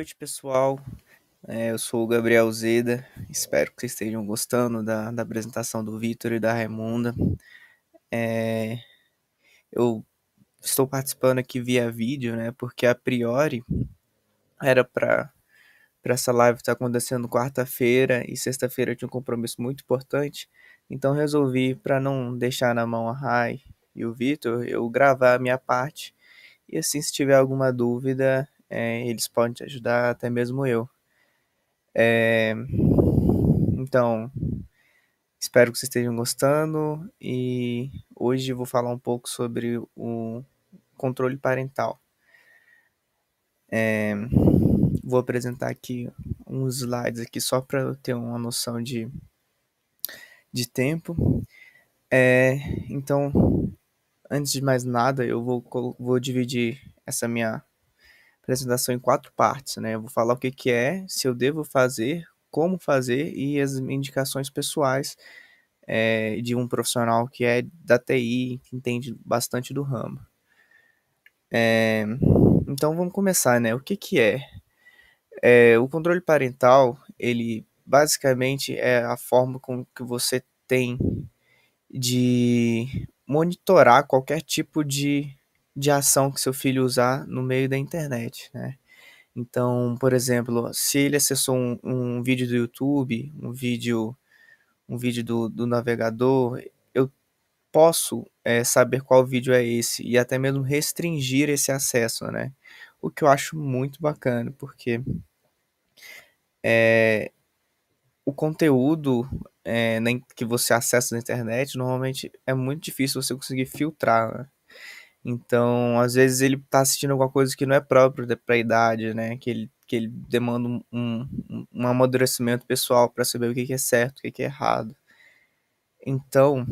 noite, pessoal. Eu sou o Gabriel Zeda. Espero que vocês estejam gostando da apresentação do Vitor e da Raimunda. É, eu estou participando aqui via vídeo, né? Porque a priori era para essa live estar acontecendo quarta-feira e sexta-feira eu tinha um compromisso muito importante. Então resolvi, para não deixar na mão a Rai e o Vitor, eu gravar a minha parte. E assim, se tiver alguma dúvida, eles podem te ajudar, até mesmo eu. Então, espero que vocês estejam gostando e hoje eu vou falar um pouco sobre o controle parental. Vou apresentar aqui uns slides aqui só para eu ter uma noção de tempo. Então, antes de mais nada, eu vou dividir essa minha apresentação em 4 partes, né? Eu vou falar o que é, se eu devo fazer, como fazer e as indicações pessoais de um profissional que é da TI, que entende bastante do ramo. Então vamos começar, né? O que é? O controle parental, ele basicamente é a forma com que você tem de monitorar qualquer tipo de ação que seu filho usar no meio da internet, né? Então, por exemplo, se ele acessou um vídeo do YouTube, um vídeo do navegador, eu posso saber qual vídeo é esse e até mesmo restringir esse acesso, né? O que eu acho muito bacana, porque o conteúdo que você acessa na internet normalmente é muito difícil você conseguir filtrar, né? Então, às vezes ele está assistindo alguma coisa que não é próprio para a idade, né? Que ele demanda um amadurecimento pessoal para saber o que é certo, o que é errado. Então,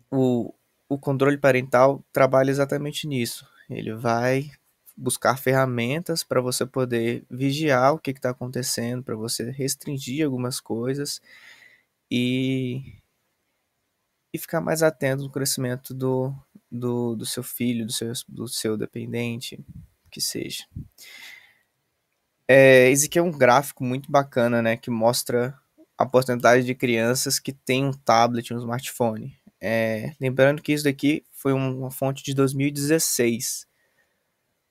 o, o controle parental trabalha exatamente nisso. Ele vai buscar ferramentas para você poder vigiar o que está acontecendo, para você restringir algumas coisas e, e ficar mais atento no crescimento do seu filho, do seu dependente, que seja. Esse aqui é um gráfico muito bacana, né, que mostra a porcentagem de crianças que têm um tablet, um smartphone. Lembrando que isso daqui foi uma fonte de 2016,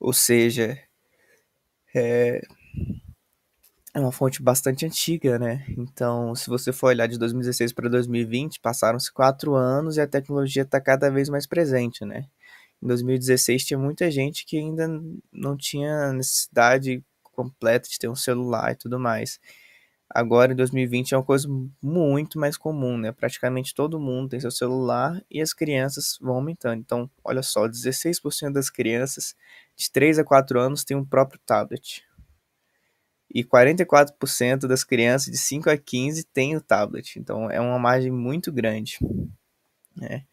ou seja, é uma fonte bastante antiga, né? Então, se você for olhar de 2016 para 2020, passaram-se 4 anos e a tecnologia está cada vez mais presente, né? Em 2016 tinha muita gente que ainda não tinha necessidade completa de ter um celular e tudo mais. Agora, em 2020, é uma coisa muito mais comum, né? Praticamente todo mundo tem seu celular e as crianças vão aumentando. Então, olha só, 16% das crianças de 3 a 4 anos têm um próprio tablet. E 44% das crianças de 5 a 15 têm o tablet. Então, é uma margem muito grande, né?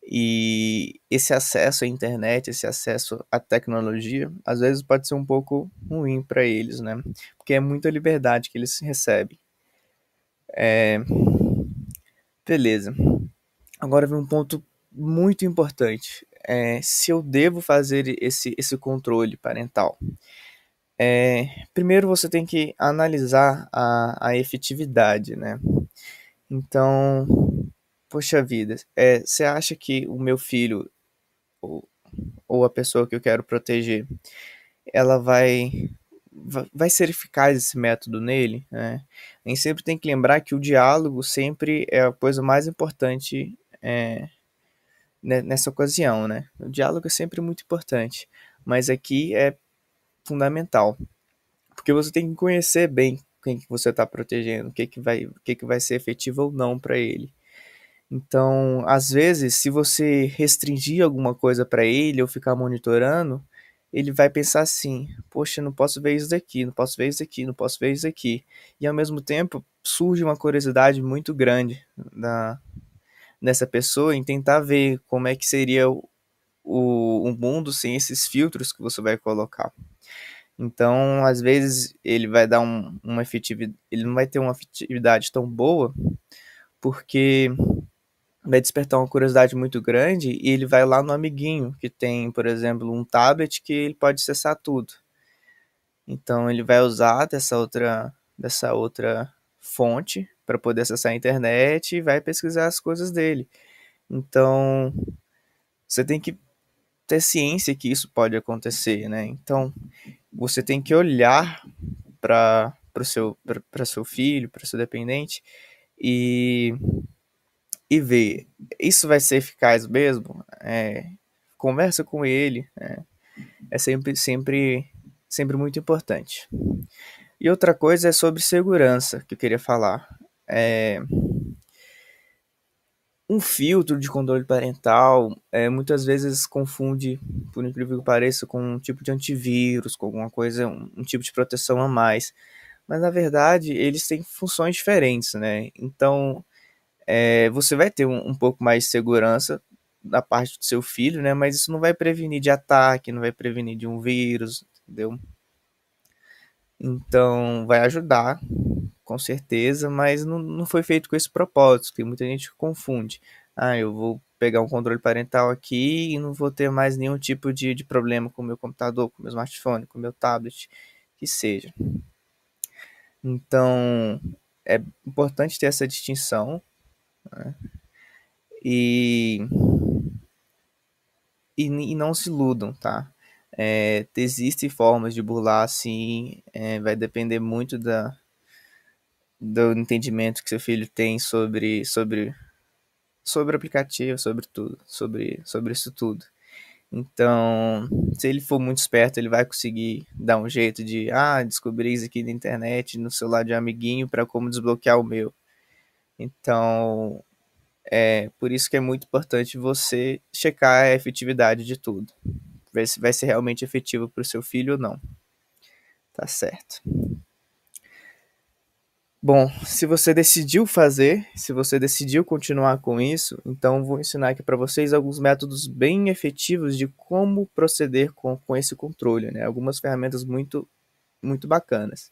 E esse acesso à internet, esse acesso à tecnologia, às vezes pode ser um pouco ruim para eles, né? Porque é muita liberdade que eles recebem. Beleza. Agora vem um ponto muito importante. Se eu devo fazer esse controle parental. Primeiro você tem que analisar a efetividade, né? Então, poxa vida, você acha que o meu filho ou, ou a pessoa que eu quero proteger, ela vai ser eficaz esse método nele, né? A gente sempre tem que lembrar que o diálogo sempre é a coisa mais importante nessa ocasião, né? O diálogo é sempre muito importante, mas aqui é fundamental, porque você tem que conhecer bem quem que você está protegendo, o que que vai ser efetivo ou não para ele. Então, às vezes, se você restringir alguma coisa para ele ou ficar monitorando, ele vai pensar assim: poxa, não posso ver isso daqui, não posso ver isso aqui, não posso ver isso aqui. E ao mesmo tempo, surge uma curiosidade muito grande nessa pessoa em tentar ver como é que seria o mundo sem esses filtros que você vai colocar. Então, às vezes, ele vai dar uma efetividade, ele não vai ter uma efetividade tão boa, porque vai despertar uma curiosidade muito grande e ele vai lá no amiguinho, que tem, por exemplo, um tablet que ele pode acessar tudo. Então ele vai usar dessa outra fonte para poder acessar a internet e vai pesquisar as coisas dele. Então você tem que ter ciência que isso pode acontecer, né? Então você tem que olhar para seu filho, para seu dependente e, e ver, isso vai ser eficaz mesmo? Conversa com ele, é sempre muito importante. E outra coisa é sobre segurança que eu queria falar. É, um filtro de controle parental muitas vezes confunde, por incrível que pareça, com um tipo de antivírus, com alguma coisa, um tipo de proteção a mais. Mas na verdade eles têm funções diferentes, né? Então você vai ter um pouco mais de segurança da parte do seu filho, né? Mas isso não vai prevenir de ataque, não vai prevenir de um vírus, entendeu? Então vai ajudar, com certeza, mas não foi feito com esse propósito. Tem muita gente que confunde. Ah, eu vou pegar um controle parental aqui e não vou ter mais nenhum tipo de problema com o meu computador, com o meu smartphone, com o meu tablet, que seja. Então é importante ter essa distinção, né? E, e não se iludam, tá? Existem formas de burlar, sim, vai depender muito do entendimento que seu filho tem sobre o aplicativo, sobre tudo, sobre isso tudo. Então, se ele for muito esperto, ele vai conseguir dar um jeito de descobrir isso aqui na internet, no celular de um amiguinho, para como desbloquear o meu. Então, por isso que é muito importante você checar a efetividade de tudo. Ver se vai ser realmente efetivo para o seu filho ou não. Tá certo. Bom, se você decidiu fazer, se você decidiu continuar com isso, então vou ensinar aqui para vocês alguns métodos bem efetivos de como proceder com esse controle, né? Algumas ferramentas muito, muito bacanas.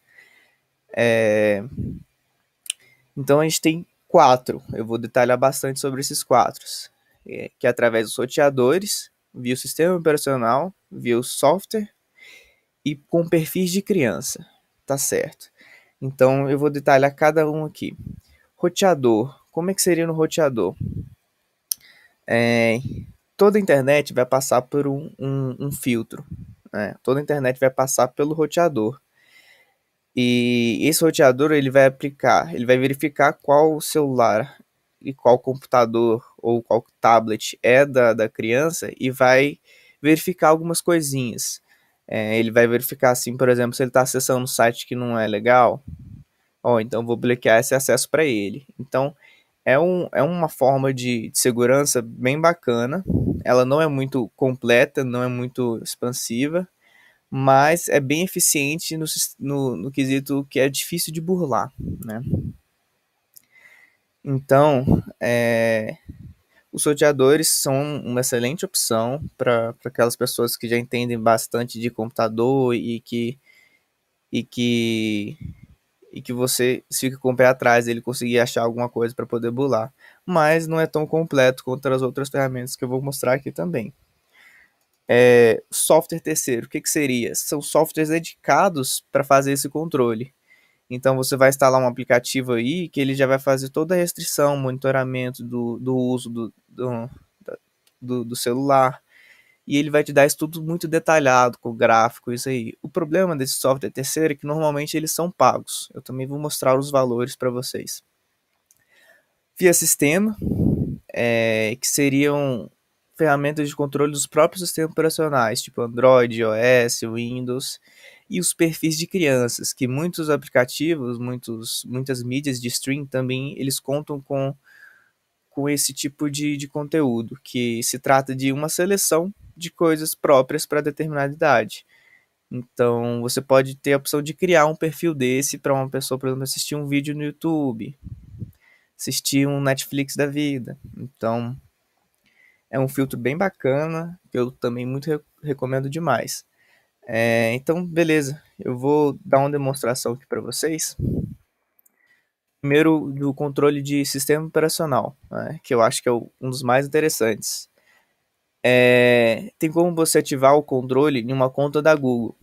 Então a gente tem quatro, eu vou detalhar bastante sobre esses quatro, que é através dos roteadores, via o sistema operacional, via o software e com perfis de criança, tá certo? Então eu vou detalhar cada um aqui. Roteador. Como é que seria no roteador? É, toda a internet vai passar por um filtro. Né? Toda a internet vai passar pelo roteador. E esse roteador ele vai verificar qual celular e qual computador ou qual tablet é da criança e vai verificar algumas coisinhas. Ele vai verificar assim, por exemplo, se ele está acessando um site que não é legal, então vou bloquear esse acesso para ele. Então é uma forma de segurança bem bacana. Ela não é muito completa, não é muito expansiva, mas é bem eficiente no quesito que é difícil de burlar, né? Então, os roteadores são uma excelente opção para aquelas pessoas que já entendem bastante de computador e que e que você fica com o pé atrás ele conseguir achar alguma coisa para poder bular. Mas não é tão completo quanto as outras ferramentas que eu vou mostrar aqui também. Software terceiro, o que seria? São softwares dedicados para fazer esse controle. Então você vai instalar um aplicativo aí que ele já vai fazer toda a restrição, monitoramento do uso do celular. E ele vai te dar isso tudo muito detalhado, com gráfico, isso aí. O problema desse software terceiro é que normalmente eles são pagos. Eu também vou mostrar os valores para vocês. Via sistema, que seriam ferramentas de controle dos próprios sistemas operacionais, tipo Android, iOS, Windows, e os perfis de crianças, que muitos aplicativos, muitas mídias de stream também, eles contam com esse tipo de conteúdo, que se trata de uma seleção de coisas próprias para determinada idade. Então, você pode ter a opção de criar um perfil desse para uma pessoa, por exemplo, assistir um vídeo no YouTube, assistir um Netflix da vida. Então, é um filtro bem bacana, que eu também muito recomendo demais. Então, beleza, eu vou dar uma demonstração aqui para vocês. Primeiro, do controle de sistema operacional, né, que eu acho que é um dos mais interessantes. Tem como você ativar o controle em uma conta da Google.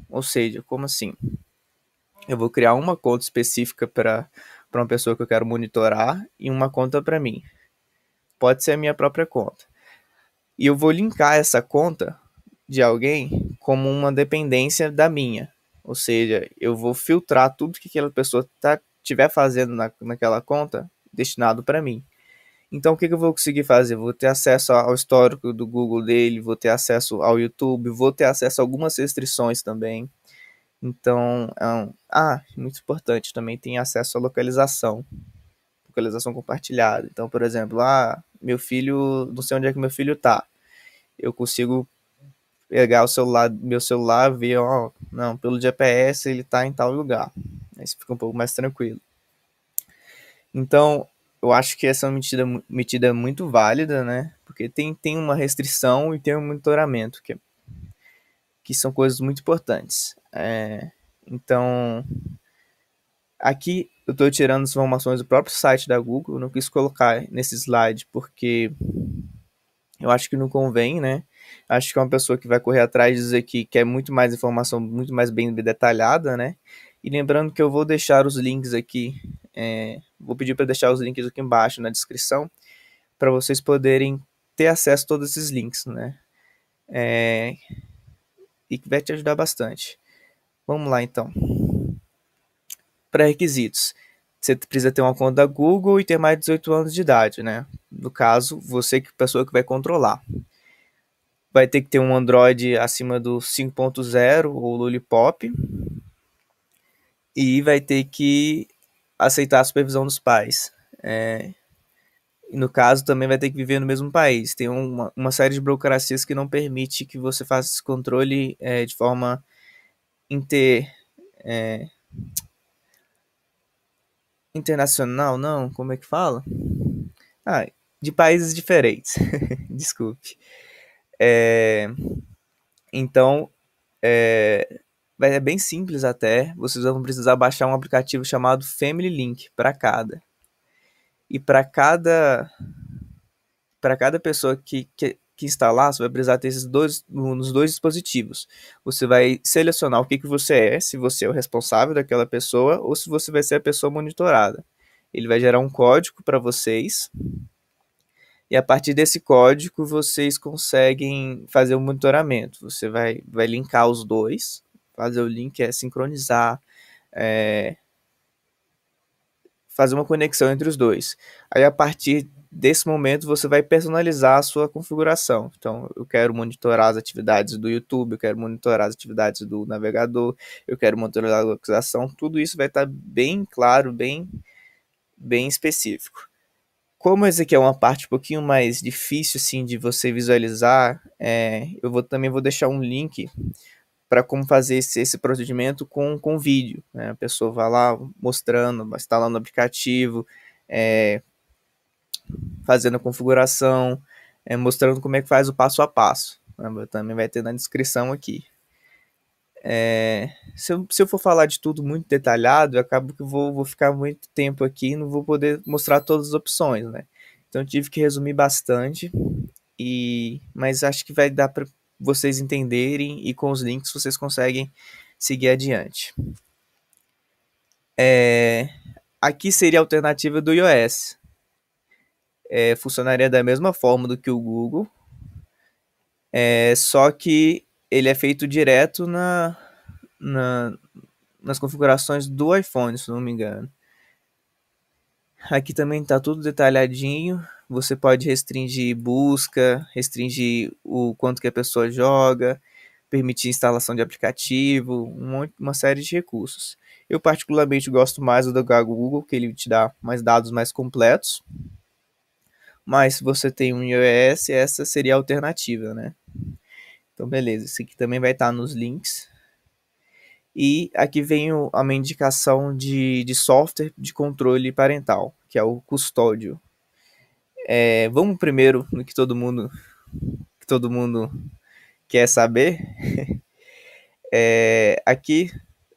Ou seja, como assim? Eu vou criar uma conta específica para uma pessoa que eu quero monitorar e uma conta para mim. Pode ser a minha própria conta. E eu vou linkar essa conta de alguém como uma dependência da minha. Ou seja, eu vou filtrar tudo que aquela pessoa estiver fazendo naquela conta destinado para mim. Então, o que eu vou conseguir fazer? Vou ter acesso ao histórico do Google dele, vou ter acesso ao YouTube, vou ter acesso a algumas restrições também. Então, muito importante, também tem acesso à localização compartilhada. Então, por exemplo, meu filho, não sei onde é que meu filho tá. Eu consigo pegar meu celular, ver, não, pelo GPS ele tá em tal lugar. Aí você fica um pouco mais tranquilo. Então, eu acho que essa é uma medida muito válida, né? Porque tem uma restrição e tem um monitoramento, que são coisas muito importantes. Então, aqui eu estou tirando as informações do próprio site da Google, eu não quis colocar nesse slide porque eu acho que não convém, né? Acho que é uma pessoa que vai correr atrás de dizer que quer muito mais informação, muito mais bem detalhada, né? E lembrando que eu vou deixar os links aqui, vou pedir para deixar os links aqui embaixo na descrição, para vocês poderem ter acesso a todos esses links, né? E que vai te ajudar bastante. Vamos lá então. Pré-requisitos. Você precisa ter uma conta da Google e ter mais de 18 anos de idade, né? No caso, você que pessoa que vai controlar. Vai ter que ter um Android acima do 5.0 ou Lollipop e vai ter que aceitar a supervisão dos pais. E no caso, também vai ter que viver no mesmo país. Tem uma série de burocracias que não permite que você faça esse controle de forma inter, internacional, não? Como é que fala? Ah, de países diferentes. Desculpe. Então, é bem simples até. Vocês vão precisar baixar um aplicativo chamado Family Link para cada. E para cada pessoa que instalar, você vai precisar ter esses dois nos dois dispositivos. Você vai selecionar o que você é, se você é o responsável daquela pessoa ou se você vai ser a pessoa monitorada. Ele vai gerar um código para vocês e a partir desse código vocês conseguem fazer o monitoramento. Você vai linkar os dois, fazer o link sincronizar, fazer uma conexão entre os dois. Aí a partir desse momento você vai personalizar a sua configuração. Então, eu quero monitorar as atividades do YouTube, eu quero monitorar as atividades do navegador, eu quero monitorar a localização, tudo isso vai estar bem claro, bem específico. Como esse aqui é uma parte um pouquinho mais difícil assim de você visualizar, também vou deixar um link para como fazer esse procedimento com vídeo. Né? A pessoa vai lá mostrando, instalando o aplicativo, fazendo a configuração, mostrando como é que faz o passo a passo. Né? Também vai ter na descrição aqui. Se eu for falar de tudo muito detalhado, eu acabo que vou ficar muito tempo aqui e não vou poder mostrar todas as opções, né? Então eu tive que resumir bastante, mas acho que vai dar para vocês entenderem e com os links vocês conseguem seguir adiante. Aqui seria a alternativa do iOS. Funcionaria da mesma forma do que o Google, só que ele é feito direto nas configurações do iPhone, se não me engano. Aqui também está tudo detalhadinho. Você pode restringir busca, restringir o quanto que a pessoa joga, permitir instalação de aplicativo, uma série de recursos. Eu particularmente gosto mais do da Google, que ele te dá mais dados mais completos. Mas se você tem um iOS, essa seria a alternativa, né? Então, beleza. Esse aqui também vai estar nos links. E aqui vem uma indicação de software de controle parental, que é o Custódio. Vamos primeiro no que todo mundo quer saber. Aqui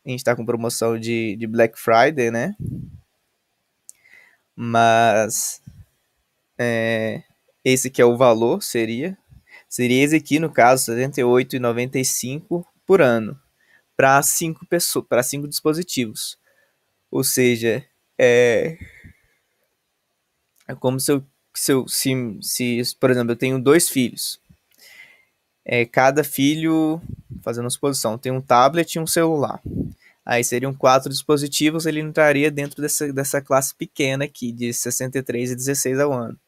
a gente está com promoção de Black Friday, né? Mas esse que é o valor seria esse aqui, no caso, R$ 78,95 por ano, para 5 pessoas, para 5 dispositivos. Ou seja, é como se, por exemplo, eu tenho 2 filhos. Cada filho, fazendo a suposição, tem um tablet e um celular. Aí seriam 4 dispositivos, ele entraria dentro dessa classe pequena aqui, de 63,16 ao ano.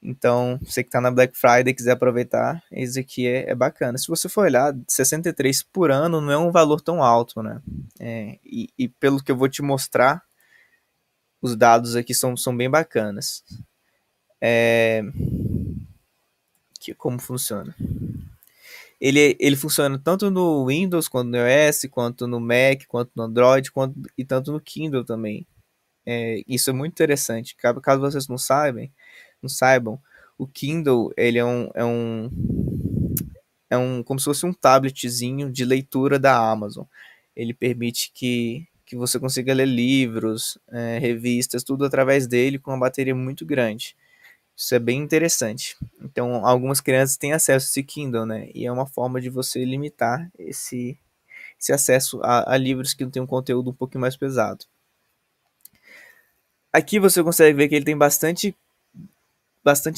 Então, você que está na Black Friday e quiser aproveitar, esse aqui é bacana. Se você for olhar, 63 por ano não é um valor tão alto, né? E pelo que eu vou te mostrar, os dados aqui são bem bacanas. Como funciona? Ele funciona tanto no Windows, quanto no iOS, quanto no Mac, quanto no Android, e tanto no Kindle também. Isso é muito interessante. Caso vocês não saibam, o Kindle ele é um como se fosse um tabletzinho de leitura da Amazon. Ele permite que você consiga ler livros, revistas, tudo através dele com uma bateria muito grande. Isso é bem interessante. Então, algumas crianças têm acesso a esse Kindle, né? E é uma forma de você limitar esse acesso a livros que têm um conteúdo um pouquinho mais pesado. Aqui você consegue ver que ele tem bastante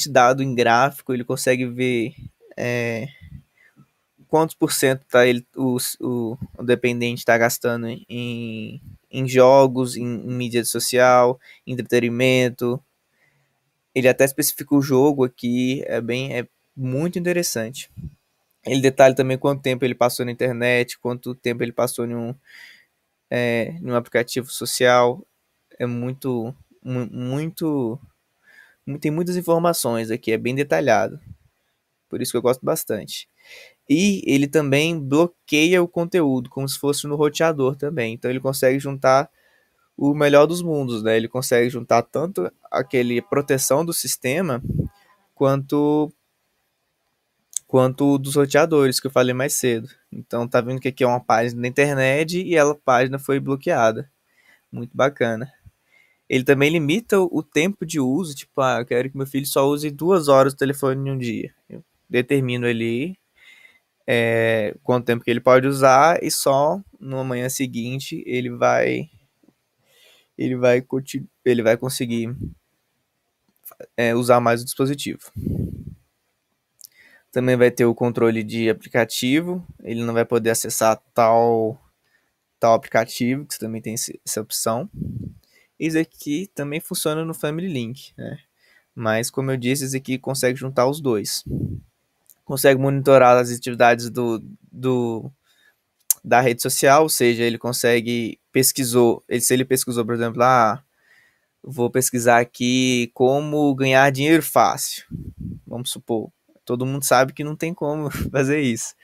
dado em gráfico, ele consegue ver quantos por cento o dependente está gastando em jogos, em mídia social, em entretenimento. Ele até especifica o jogo aqui, é muito interessante. Ele detalha também quanto tempo ele passou na internet, quanto tempo ele passou em um aplicativo social. É muito, tem muitas informações aqui, é bem detalhado. Por isso que eu gosto bastante. E ele também bloqueia o conteúdo, como se fosse no roteador também. Então ele consegue juntar o melhor dos mundos, né? Ele consegue juntar tanto aquele proteção do sistema quanto dos roteadores que eu falei mais cedo. Então tá vendo que aqui é uma página da internet e a página foi bloqueada. Muito bacana. Ele também limita o tempo de uso, tipo, eu quero que meu filho só use 2 horas o telefone em um dia. Eu determino ali quanto tempo que ele pode usar e só na manhã seguinte ele vai conseguir usar mais o dispositivo. Também vai ter o controle de aplicativo, ele não vai poder acessar tal aplicativo, que você também tem essa opção. Isso aqui também funciona no Family Link, né? Mas, como eu disse, esse aqui consegue juntar os dois. Consegue monitorar as atividades da rede social, ou seja, ele consegue se ele pesquisou, por exemplo, vou pesquisar aqui como ganhar dinheiro fácil, vamos supor. Todo mundo sabe que não tem como fazer isso.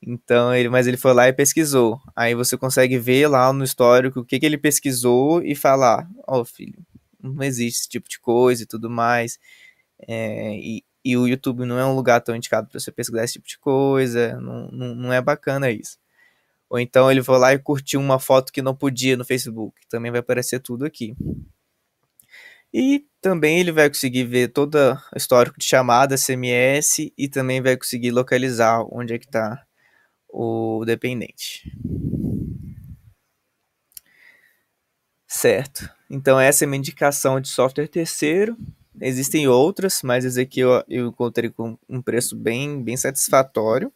Então, mas ele foi lá e pesquisou. Aí você consegue ver lá no histórico o que ele pesquisou e falar, filho, não existe esse tipo de coisa e tudo mais. E o YouTube não é um lugar tão indicado para você pesquisar esse tipo de coisa. Não é bacana isso. Ou então ele foi lá e curtiu uma foto que não podia no Facebook. Também vai aparecer tudo aqui. E também ele vai conseguir ver todo o histórico de chamada, SMS, e também vai conseguir localizar onde é que está o dependente. Certo. Então essa é uma indicação de software terceiro. Existem outras, mas esse aqui eu encontrei com um preço bem satisfatório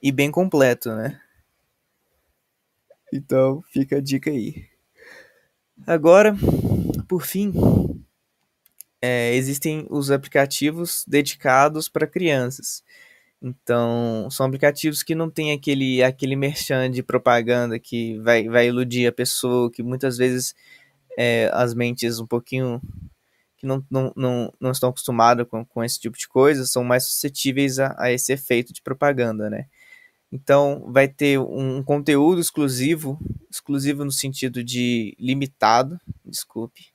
e bem completo, né? Então fica a dica aí. Agora, por fim, existem os aplicativos dedicados para crianças. Então, são aplicativos que não tem aquele merchan de propaganda que vai iludir a pessoa, que muitas vezes as mentes um pouquinho que não estão acostumadas com esse tipo de coisa são mais suscetíveis a esse efeito de propaganda, né? Então, vai ter um conteúdo exclusivo no sentido de limitado, desculpe,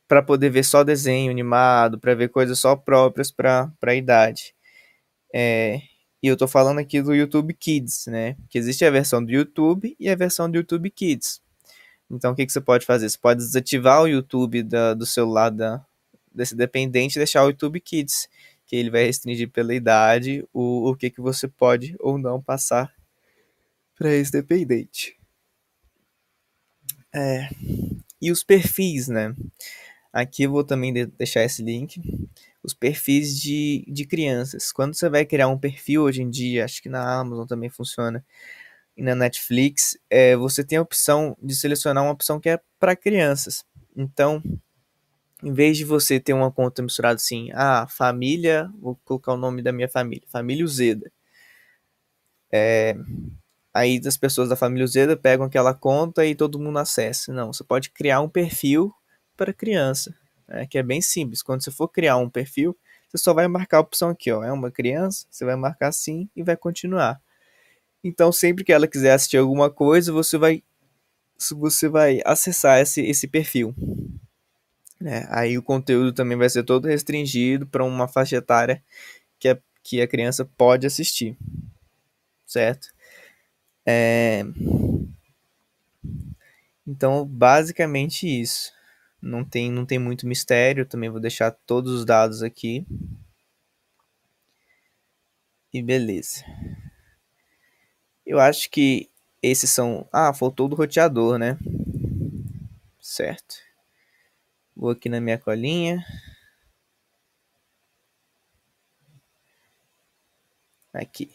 para poder ver só desenho animado, para ver coisas só próprias para a idade. E eu tô falando aqui do YouTube Kids, né? Que existe a versão do YouTube e a versão do YouTube Kids. Então, o que você pode fazer? Você pode desativar o YouTube do celular desse dependente e deixar o YouTube Kids, que ele vai restringir pela idade o que você pode ou não passar para esse dependente. E os perfis, né? Aqui eu vou também deixar esse link. Os perfis de crianças. Quando você vai criar um perfil hoje em dia, acho que na Amazon também funciona, e na Netflix, você tem a opção de selecionar uma opção que é para crianças. Então, em vez de você ter uma conta misturada assim, família, vou colocar o nome da minha família, família Uzeda. Aí as pessoas da família Uzeda pegam aquela conta e todo mundo acessa. Não, você pode criar um perfil para criança, né, que é bem simples. Quando você for criar um perfil, você só vai marcar a opção aqui, ó, é uma criança, você vai marcar assim e vai continuar. Então, sempre que ela quiser assistir alguma coisa, você vai acessar esse perfil, né? Aí o conteúdo também vai ser todo restringido para uma faixa etária que a criança pode assistir, certo? Então, basicamente isso. Não tem muito mistério, também vou deixar todos os dados aqui. E beleza. Eu acho que esses são. Faltou do roteador, né? Certo. Vou aqui na minha colinha. Aqui.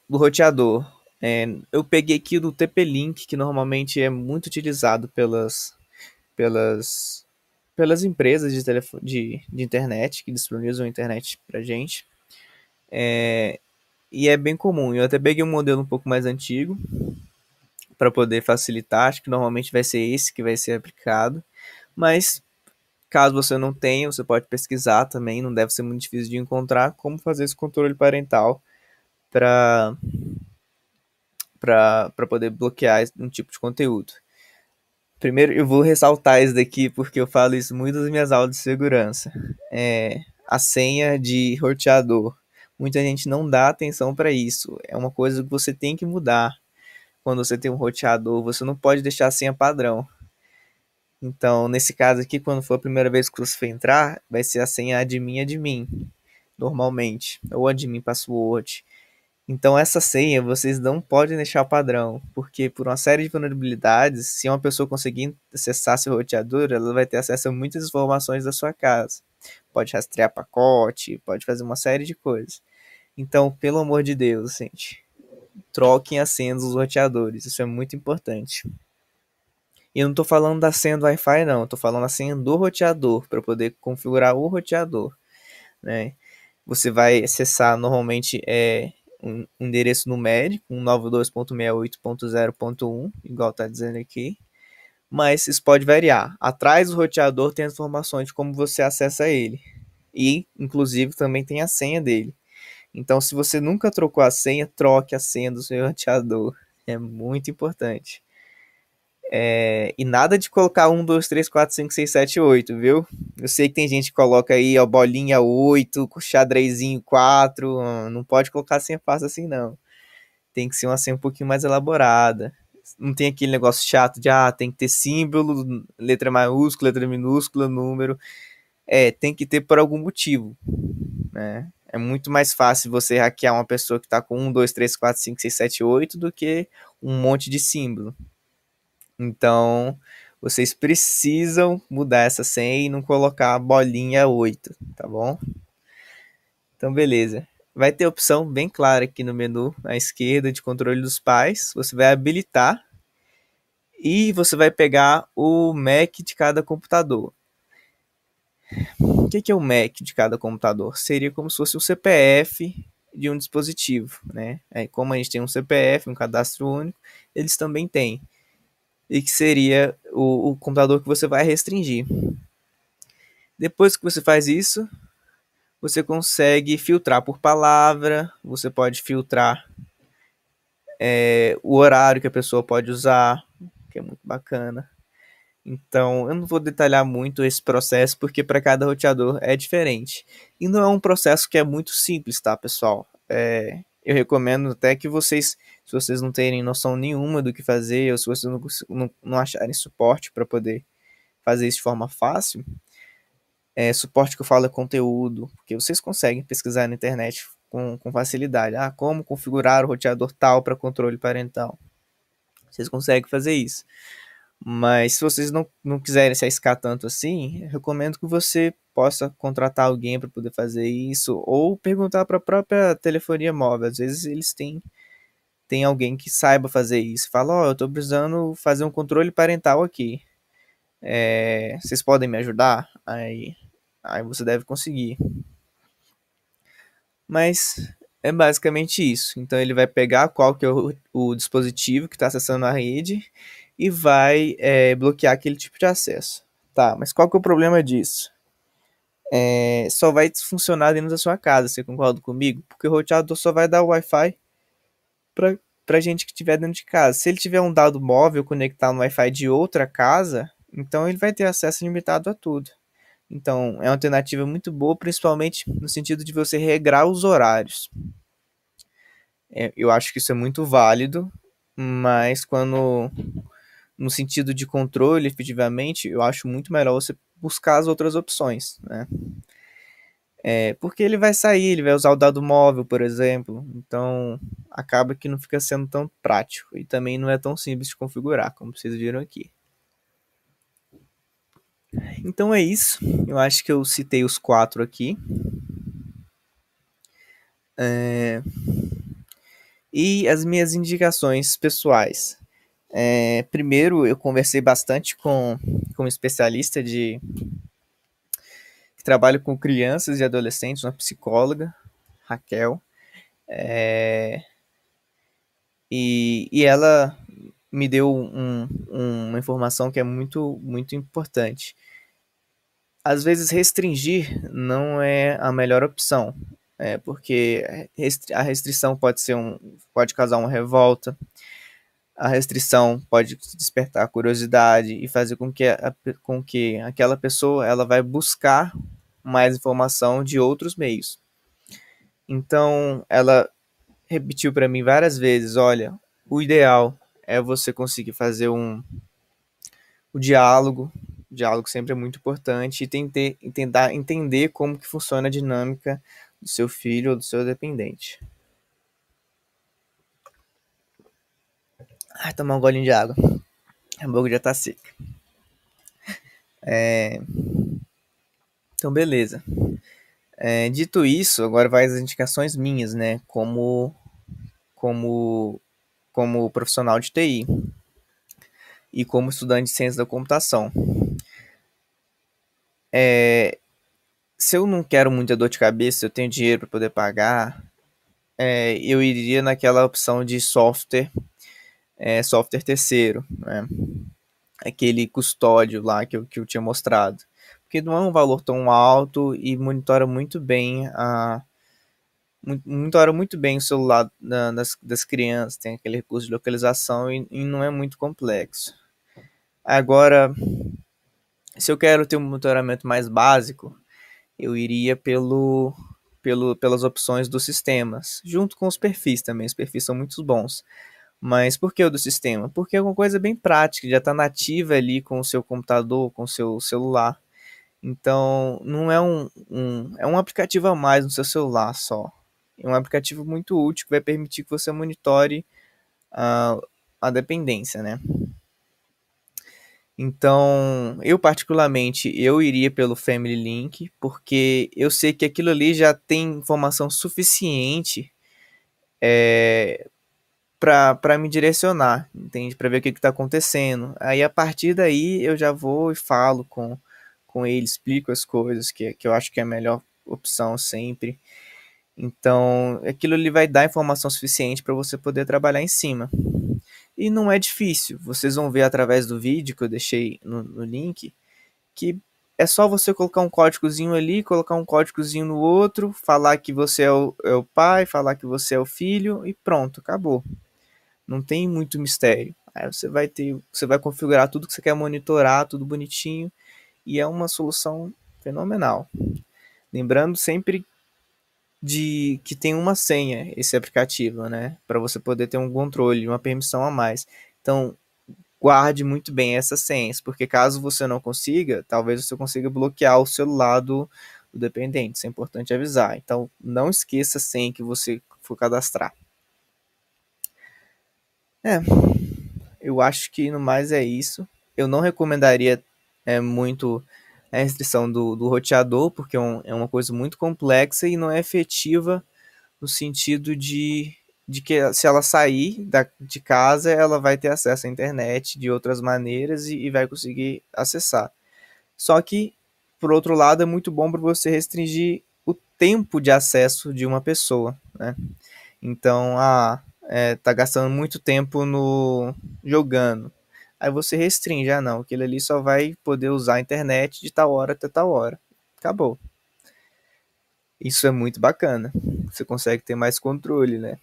Do roteador. Eu peguei aqui do TP-Link, que normalmente é muito utilizado pelas, pelas empresas de internet, que disponibilizam a internet pra gente. E é bem comum. Eu até peguei um modelo um pouco mais antigo para poder facilitar. Acho que normalmente vai ser esse que vai ser aplicado. Mas caso você não tenha, você pode pesquisar também. Não deve ser muito difícil de encontrar como fazer esse controle parental para poder bloquear um tipo de conteúdo. Primeiro, eu vou ressaltar isso daqui porque eu falo isso muito nas minhas aulas de segurança. A senha de roteador. Muita gente não dá atenção para isso. É uma coisa que você tem que mudar. Quando você tem um roteador, você não pode deixar a senha padrão. Então, nesse caso aqui, quando for a primeira vez que você for entrar, vai ser a senha admin, normalmente, ou admin password. Então, essa senha vocês não podem deixar padrão, porque por uma série de vulnerabilidades, se uma pessoa conseguir acessar seu roteador, ela vai ter acesso a muitas informações da sua casa. Pode rastrear pacote, pode fazer uma série de coisas. Então, pelo amor de Deus, gente, troquem as senhas dos roteadores, isso é muito importante. E eu não estou falando da senha do Wi-Fi, não, estou falando da senha do roteador, para poder configurar o roteador, né? Você vai acessar normalmente um endereço numérico, 192.68.0.1, igual está dizendo aqui, mas isso pode variar. Atrás do roteador tem as informações de como você acessa ele, e inclusive também tem a senha dele. Então, se você nunca trocou a senha, troque a senha do seu roteador, é muito importante. E nada de colocar 1, 2, 3, 4, 5, 6, 7, 8, viu? Eu sei que tem gente que coloca aí, ó, bolinha 8, com xadrezinho 4. Não pode colocar senha fácil assim, não. Tem que ser uma senha um pouquinho mais elaborada. Não tem aquele negócio chato de, tem que ter símbolo, letra maiúscula, letra minúscula, número. Tem que ter por algum motivo, né? É muito mais fácil você hackear uma pessoa que tá com 1, 2, 3, 4, 5, 6, 7, 8 do que um monte de símbolo. Então, vocês precisam mudar essa senha e não colocar a bolinha 8, tá bom? Então, beleza. Vai ter opção bem clara aqui no menu à esquerda de controle dos pais. Você vai habilitar e você vai pegar o MAC de cada computador. O que é o MAC de cada computador? Seria como se fosse o CPF de um dispositivo, né? Como a gente tem um CPF, um cadastro único, eles também têm. E que seria o computador que você vai restringir. Depois que você faz isso, você consegue filtrar por palavra, você pode filtrar o horário que a pessoa pode usar, que é muito bacana. Então, eu não vou detalhar muito esse processo, porque para cada roteador é diferente. E não é um processo que é muito simples, tá, pessoal? Eu recomendo até que vocês, se vocês não terem noção nenhuma do que fazer, ou se vocês não acharem suporte para poder fazer isso de forma fácil, suporte que eu falo é conteúdo, porque vocês conseguem pesquisar na internet com facilidade. Ah, como configurar o roteador tal para controle parental. Vocês conseguem fazer isso. Mas se vocês não quiserem se arriscar tanto assim, eu recomendo que você possa contratar alguém para poder fazer isso, ou perguntar para a própria telefonia móvel. Às vezes eles têm alguém que saiba fazer isso. Fala, ó, eu estou precisando fazer um controle parental aqui. Vocês podem me ajudar? Aí você deve conseguir. Mas é basicamente isso. Então ele vai pegar qual que é o dispositivo que está acessando a rede e vai bloquear aquele tipo de acesso. Tá, mas qual que é o problema disso? Só vai funcionar dentro da sua casa, você concorda comigo? Porque o roteador só vai dar o Wi-Fi para gente que estiver dentro de casa. Se ele tiver um dado móvel conectado no Wi-Fi de outra casa, então ele vai ter acesso limitado a tudo. Então, é uma alternativa muito boa, principalmente no sentido de você regrar os horários. Eu acho que isso é muito válido, mas quando no sentido de controle, efetivamente, eu acho muito melhor você buscar as outras opções, né? Porque ele vai sair, ele vai usar o dado móvel, por exemplo, então acaba que não fica sendo tão prático e também não é tão simples de configurar, como vocês viram aqui. Então é isso, eu acho que eu citei os 4 aqui. E as minhas indicações pessoais. Primeiro, eu conversei bastante com um especialista que trabalha com crianças e adolescentes, uma psicóloga, Raquel, e ela me deu uma informação que é muito, muito importante. Às vezes, restringir não é a melhor opção, porque a restrição pode causar uma revolta, a restrição pode despertar curiosidade e fazer com que aquela pessoa ela vai buscar mais informação de outros meios. Então, ela repetiu para mim várias vezes, olha, o ideal é você conseguir fazer o diálogo. O diálogo sempre é muito importante e tentar entender como que funciona a dinâmica do seu filho ou do seu dependente. Tomar um golinho de água. A boca já tá seca. Então, beleza. Dito isso, agora vai as indicações minhas, né? Como, como profissional de TI e como estudante de ciência da computação. Se eu não quero muita dor de cabeça, eu tenho dinheiro para poder pagar, eu iria naquela opção de software terceiro, né? Aquele custódio lá que eu tinha mostrado. Porque não é um valor tão alto e monitora muito bem o celular das crianças, tem aquele recurso de localização e não é muito complexo. Agora, se eu quero ter um monitoramento mais básico, eu iria pelas opções dos sistemas, junto com os perfis também. Os perfis são muito bons. Mas por que o do sistema? Porque é uma coisa bem prática, já está nativa ali com o seu computador, com o seu celular. Então, não é é um aplicativo a mais no seu celular só. É um aplicativo muito útil que vai permitir que você monitore a dependência, né? Então, eu particularmente, eu iria pelo Family Link, porque eu sei que aquilo ali já tem informação suficiente para me direcionar, entende? Para ver o que está acontecendo. Aí, a partir daí, eu já vou e falo com ele, explico as coisas, que eu acho que é a melhor opção sempre. Então, aquilo ali vai dar informação suficiente para você poder trabalhar em cima. E não é difícil. Vocês vão ver através do vídeo que eu deixei no link que é só você colocar um códigozinho ali, colocar um códigozinho no outro, falar que você é o pai, falar que você é o filho e pronto, acabou. Não tem muito mistério. Aí você vai configurar tudo que você quer monitorar, tudo bonitinho, e é uma solução fenomenal. Lembrando sempre de que tem uma senha esse aplicativo, né? Para você poder ter um controle, uma permissão a mais. Então, guarde muito bem essas senhas, porque caso você não consiga, talvez você consiga bloquear o celular do dependente. Isso é importante avisar. Então, não esqueça a senha que você for cadastrar. É, eu acho que no mais é isso. Eu não recomendaria muito a restrição do roteador, porque é uma coisa muito complexa e não é efetiva no sentido de que se ela sair de casa, ela vai ter acesso à internet de outras maneiras e vai conseguir acessar. Só que, por outro lado, é muito bom para você restringir o tempo de acesso de uma pessoa, né? Então, tá gastando muito tempo no jogando. Aí você restringe, não, aquele ali só vai poder usar a internet de tal hora até tal hora. Acabou. Isso é muito bacana. Você consegue ter mais controle, né?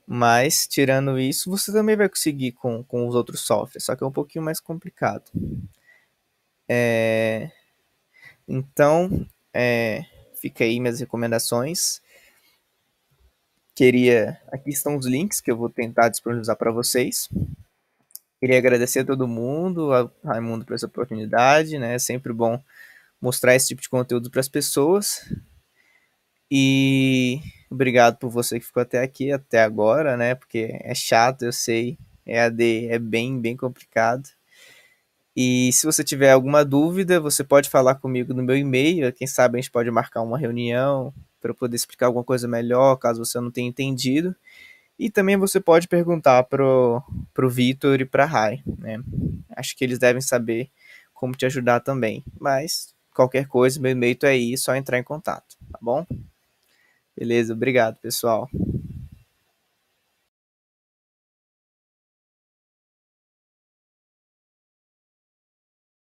Mas, tirando isso, você também vai conseguir com os outros softwares, só que é um pouquinho mais complicado. Então, fica aí minhas recomendações. Aqui estão os links que eu vou tentar disponibilizar para vocês. Queria agradecer a todo mundo, a Raimundo, por essa oportunidade, né? É sempre bom mostrar esse tipo de conteúdo para as pessoas. E obrigado por você que ficou até aqui, até agora, né? Porque é chato, eu sei. EAD é bem, bem complicado. E se você tiver alguma dúvida, você pode falar comigo no meu e-mail. Quem sabe a gente pode marcar uma reunião para eu poder explicar alguma coisa melhor, caso você não tenha entendido. E também você pode perguntar pro Vitor e pra Rai, né? Acho que eles devem saber como te ajudar também. Mas qualquer coisa, meu e-mail é aí, só entrar em contato, tá bom? Beleza, obrigado, pessoal.